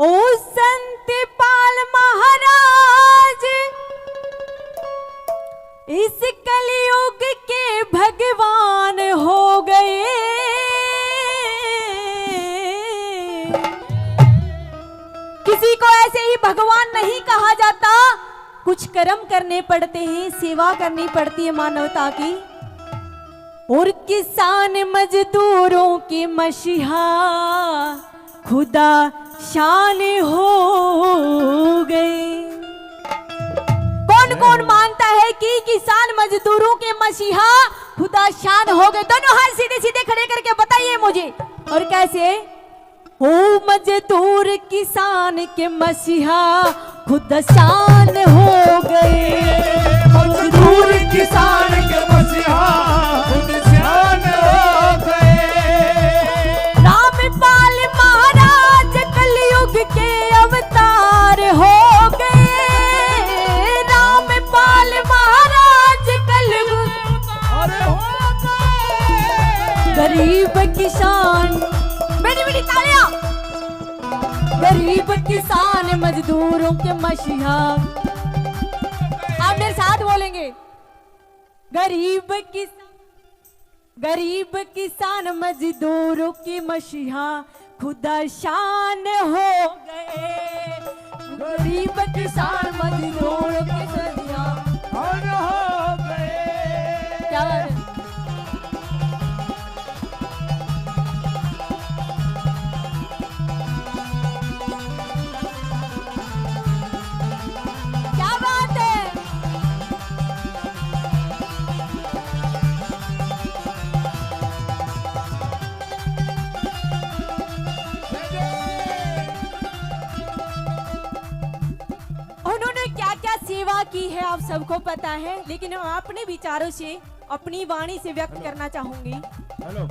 ओ संत पाल महाराज इस कलयुग के भगवान हो गए। किसी को ऐसे ही भगवान नहीं कहा जाता, कुछ कर्म करने पड़ते हैं, सेवा करनी पड़ती है मानवता की। और किसान मजदूरों के मसीहा खुदा शान हो गए। कौन कौन मानता है कि किसान मजदूरों के मसीहा खुदा शान हो गए? दोनों हाथ सीधे सीधे खड़े करके बताइए मुझे। और कैसे? ओ मजदूर किसान के मसीहा खुदा शान हो गए। मजदूर किसान के मसीहा खुद शान हो गए। रामपाल महाराज कलयुग के अवतार हो गए। रामपाल महाराज कलयुग अरे हो गए। गरीब किसान, मेरी मेरी तालियां। गरीब किसान मजदूरों के मसीहा, आप मेरे साथ बोलेंगे। गरीब किसान मजदूरों के मसीहा खुदा शान हो गए। गरीब किसान मजदूरों के मसीहा शान हो गए। क्या बात है? क्या बात है? उन्होंने क्या क्या सेवा की है आप सबको पता है, लेकिन मैं अपने विचारों से अपनी वाणी से व्यक्त करना चाहूंगी। हेलो।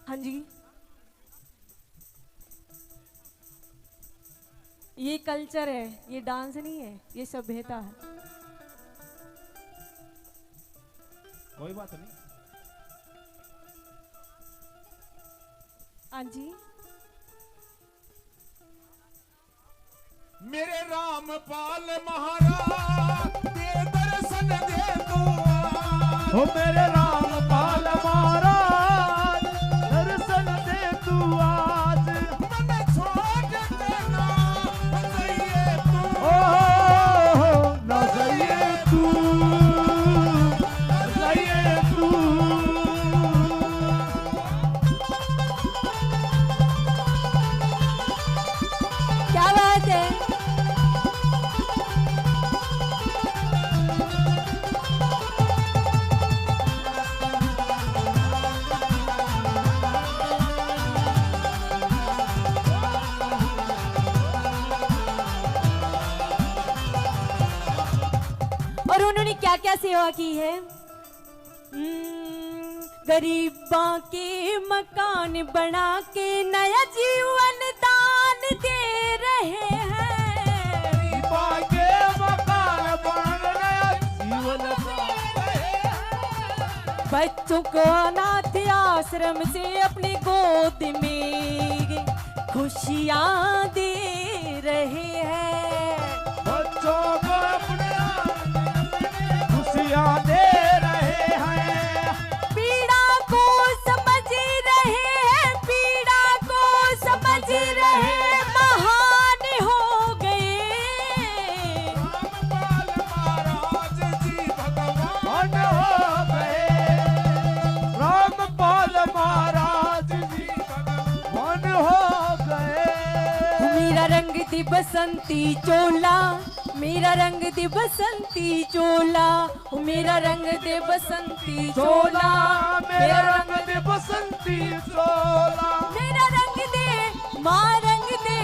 हाँ जी, ये कल्चर है, ये डांस नहीं है, ये सभ्यता है। कोई बात नहीं। हाँ जी, मेरे रामपाल महाराज दे दर्शन दे तू। ओ मेरे रामपाल महाराज दर्शन दे तू आज। मन छोड़ देना जाइए तू। ओ ना जाइए तू, जाइए तू। क्या बात है? और उन्होंने क्या क्या सेवा की है? गरीबां के मकान बना के नया जीवन दान दे रहे हैं। गरीबां के मकान बन नया जीवन दे रहे हैं। बच्चों को अनाथ आश्रम से अपनी गोद में खुशियां दे रहे हैं। बच्चों को अपने खुशियां दे रहे हैं। पीड़ा को समझ रहे हैं, पीड़ा को समझ रहे, महान हो गए। रामपाल महाराज जी भगवान हो गए। रामपाल महाराज जी भगवान हो गए। मेरा रंग दी बसंती चोला, मेरा रंग दे बसंती चोला, ओ मेरा रंग दे बसंती चोला, मेरा रंग दे बसंती चोला। मेरा रंग दे माँ रंग दे,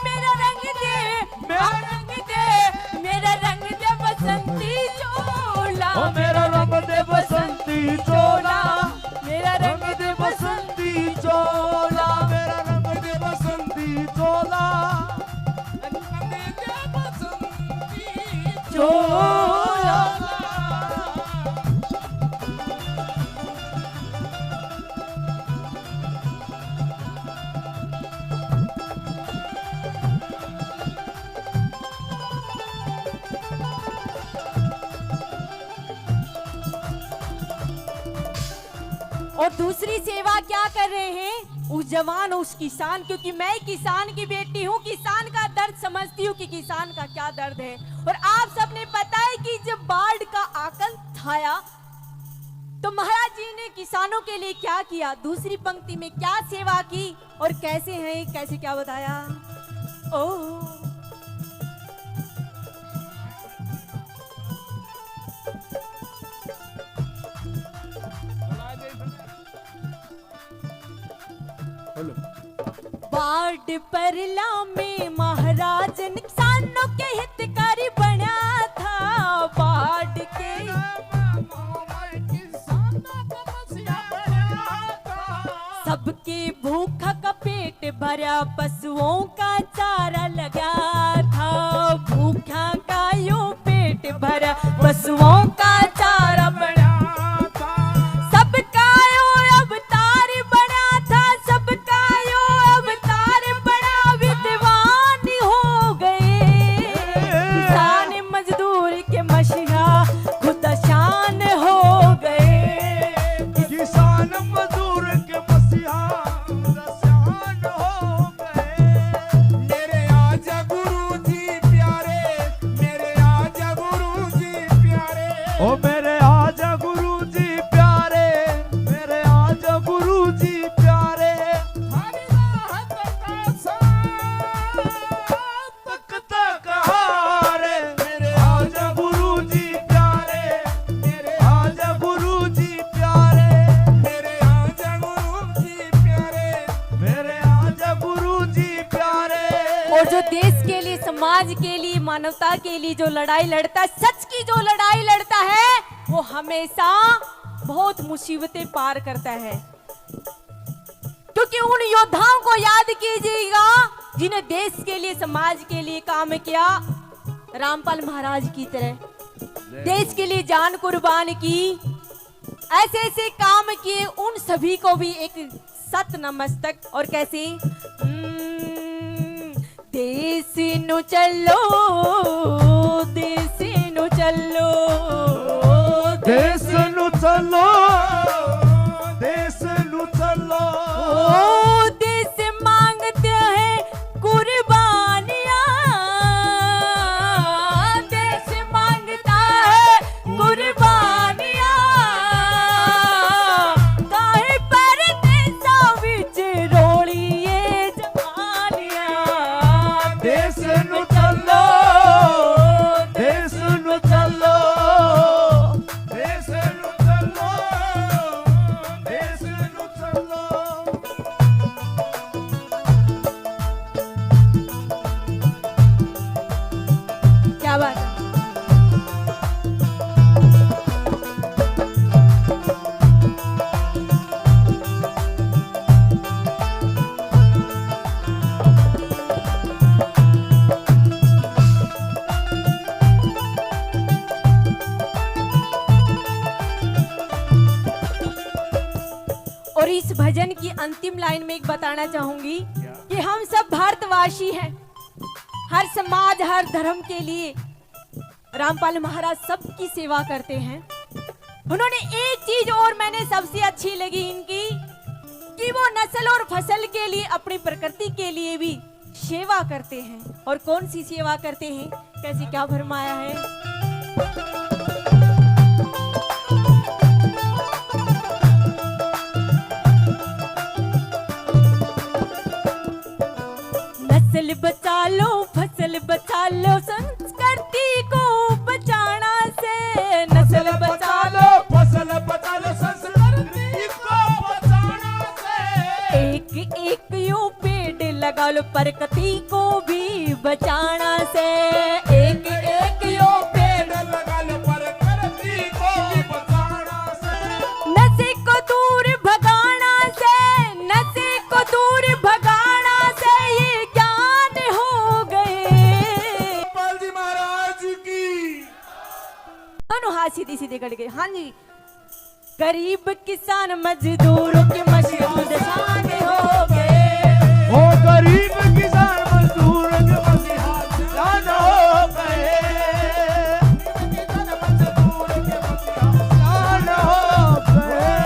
मेरा रंग दे माँ रंग दे, मेरा रंग दे बसंती चोला। ओ मेरा रंग दे बसंती चोला। मेरा रंग दे बसंती चोला। मेरा रंग दे बसंती चोला। चोला। और दूसरी सेवा क्या कर रहे हैं? उस जवान, उस किसान, क्योंकि मैं किसान की बेटी हूँ, किसान का दर्द समझती हूँ कि किसान का क्या दर्द है। और आप सबने पता है कि जब बाढ़ का आकंप आया तो महाराज जी ने किसानों के लिए क्या किया, दूसरी पंक्ति में क्या सेवा की और कैसे है, कैसे क्या बताया। ओ बाढ़ परला में महाराज किसानों के हितकारी बना था। बाढ़ के सबके भूखा का पेट भरा, पशुओं का चारा लगा था। भूखा का यूं पेट भरा, पशुओं का चारा बना था। सबका यूं अवतार बना था, सबका यूं अवतार बड़ा, विद्वान हो गए। किसान मजदूर के मशीहा खुद शान हो गए। किसान मजदूर के मसीहा शान हो गए। मेरे आजा गुरुजी प्यारे, मेरे आजा गुरुजी प्यारे, ओ मेरे आजा गुरुजी प्यारे, मेरे आजा गुरुजी प्यारे। हरी राहत का साथ तक तक हारे, मेरे आजा गुरुजी प्यारे, मेरे आजा गुरुजी प्यारे, मेरे आजा गुरुजी प्यारे, मेरे आजा गुरुजी प्यारे। और जो देश के लिए, समाज के लिए, मानवता के लिए जो लड़ाई लड़ता है, सच की जो लड़ाई लड़ता है, वो हमेशा बहुत मुसीबतें पार करता है। क्योंकि उन योद्धाओं को याद कीजिएगा जिन्हें देश के लिए, समाज के लिए काम किया, रामपाल महाराज की तरह देश के लिए जान कुर्बान की, ऐसे ऐसे काम किए। उन सभी को भी एक सत नमस्तक। और कैसे? देश नु चलो, देश नु चलो, देश नु चलो, देश नु चलो, ओ देश मांगते हैं कुर्बानियां, देश मांगता है कुर्बानियां। काहे पर देशों विच रोलिए जवानियां। देश नु चलो, देश नु चलो, देश नु चलो, देश नु चलो। क्या बात है? और इस भजन की अंतिम लाइन में एक बताना चाहूंगी कि हम सब भारतवासी हैं, हर समाज, हर धर्म के लिए रामपाल महाराज सबकी सेवा करते हैं। उन्होंने एक चीज और मैंने सबसे अच्छी लगी इनकी, कि वो नस्ल और फसल के लिए, अपनी प्रकृति के लिए भी सेवा करते हैं। और कौन सी सेवा करते हैं, कैसे क्या फरमाया है? नस्ल बचा लो, फसल बचा लो, संस्कृति को बचाना से। नस्ल बचा लो, फसल बचा लो, संस्कृति को बचाना से। एक एक यूं पेड़ लगा लो, प्रकृति को भी बचाना से। एक एक यूं पेड़ लगा लो, प्रकृति को भी बचाना से। नशे को दूर भगाना से, नशे को दूर भगाना से, ये ज्ञान हो गए। पाल जी महाराज की दोनों हाथ सीधे सीधे कर गए। हाँ जी। गरीब किसान मजदूरों के मशहूर शान हो गए। ओ गरीब किसान मजदूर के मसीहा जान हो गए। किसान मजदूर के मसीहा जान हो गए।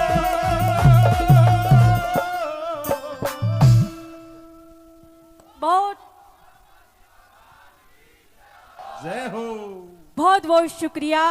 बहुत जय हो। बहुत बहुत शुक्रिया।